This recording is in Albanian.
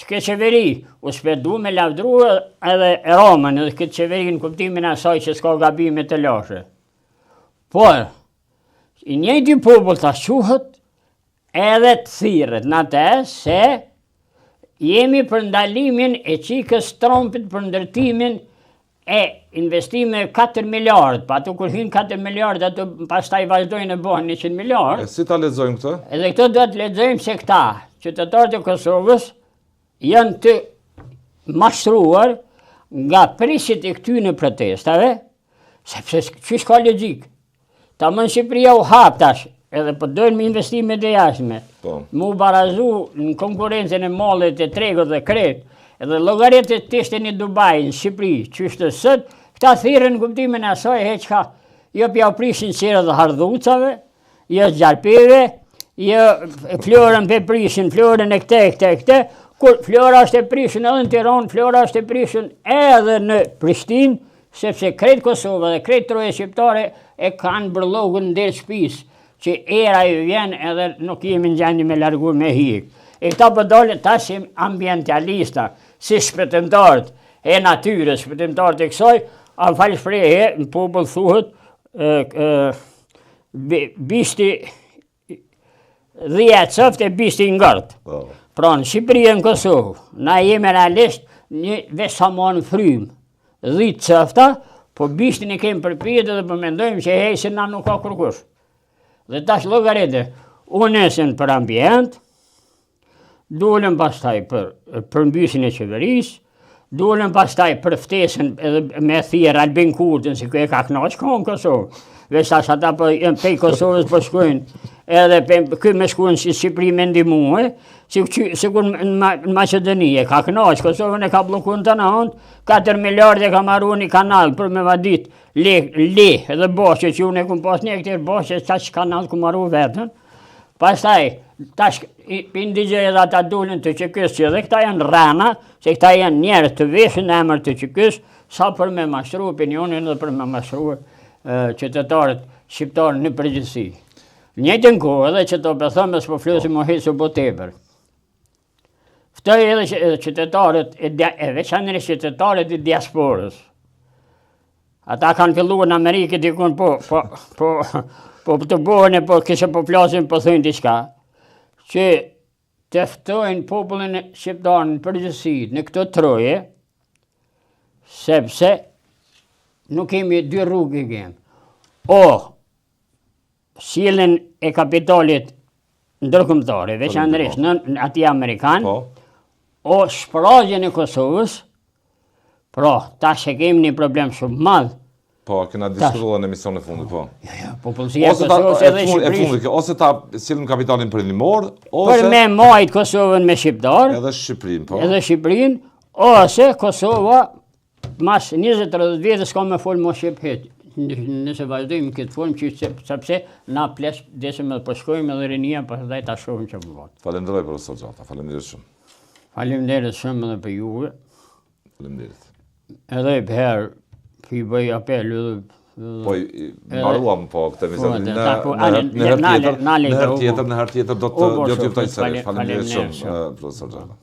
Këtë qeveri u shpedu me lavdru edhe Romën, edhe këtë qeveri në kuptimin asaj që s'ka gabime të lashe. Por, i njëjti popull ta quhet edhe të thirret në atë se jemi për ndalimin e qikës Trumpit për ndërtimin e investime 4 miliard, pa ato kur hin 4 miliard, ato pastaj vazhdojnë e bëhen 100 miliard. Si ta lexojmë këtë? Edhe këto do të lexojmë se këta, qytetarët e Kosovës, janë të mashtruar nga prishjet e këtyre protestave, sepse ç'ish ka logjik. Tamam Shqipëria u hap tash, edhe po dojnë me investimet e jashtme. Mu barazu në konkurencën e mallit e tregut dhe kret, edhe llogaritë të ishte në Dubai, në Shqipëri, çështë sot, këta thirrën në kuptimin e asaj heçka, jo pja prishin qera dhe hardhucave, jo gjarpeve, jo florën pe prishin, florën e këte, kur flora është e prishën edhe në Tiranë, flora është e prishën edhe në Prishtinë, sepse krejt Kosova dhe krejt troje shqiptare e kanë bërlogën ndër shtëpisë, që era ju vjen edhe nuk jemi në gjendje me largu me hik. E këta po dalin tash ambientalista, si shpëtimtarët e natyrës, shpëtimtarët e kësaj, a falë shprehje, në popull thuhet, bishti 10 coft e bishti ngërt. Pra në Shqipëri e në Kosovë, na jemi realisht një veç sa ma në frymë, 10 cofta, po bishtin e kemi përpijet dhe përmendojmë që hej se na nuk ka kërkush. Dhe tash llogaritë, unesën për ambient, dolën pastaj për përmbysjen e qeverisë, dolën pastaj për ftesën edhe me thirr Albin Kurtën, si e ka kënaq në Kosovë. Veç tash ata po pej Kosovës po shkojnë, edhe ky me shkuën si Shqipëri me ndihmue, sikur në Maqedoni e ka kënaq, Kosovën e ka bllokuar të nanë, 4 miliardë ka marrë një kanal për me vadit le edhe boshqe që unë e kum pas një këtër boshqe çaq kanal ku marru vetën. Pastaj tash indigjë edhe ata dolën të qekës që edhe këta janë rana, se këta janë njerëz të veshën në emër të qekës, sa për me mashtru opinionin dhe për me mashtru qytetarët shqiptarë në përgjithësi. Njëjtën kohë edhe që të bëthëm e s'po flusim o hesu po tepër. Ftoj edhe qytetarët e veçanërisht qytetarët e diasporës. Ata kanë filluar në Amerikë dikun po të bohen e po kishe po flasin po thujnë diçka. Që të ftojnë popullin shqiptar në përgjithësi në këto troje, sepse nuk kemi dy rrugë kemë. O sjelljen e kapitalit ndërkombëtare, veçanërisht në atij amerikan, o shprehjen e Kosovës, pra tash e kemi një problem shumë madh. Po, kena diskutuar në emision e fundit, po. Jo, popullsia e Kosovës edhe Shqipërisë. Ose ta sillim kapitalin perëndimor, ose për me majt Kosovën me shqiptar, edhe Shqipërinë, po. Edhe Shqipërinë, ose Kosova mas 20-30 vjetës ka me folë më shqiphet. Nëse vazhdojmë këtë formë që sepse na ples desim edhe përshkojmë edhe rinia pastaj ta shohim që më vonë. Falenderoj profesor Gjata, faleminderit shumë. Faleminderit shumë edhe për juve. Faleminderit. Edhe për i bëj apel po mbaruam po këtë emision në herë tjetër do të jeptoj sërish. Faleminderit shumë profesor Gjata.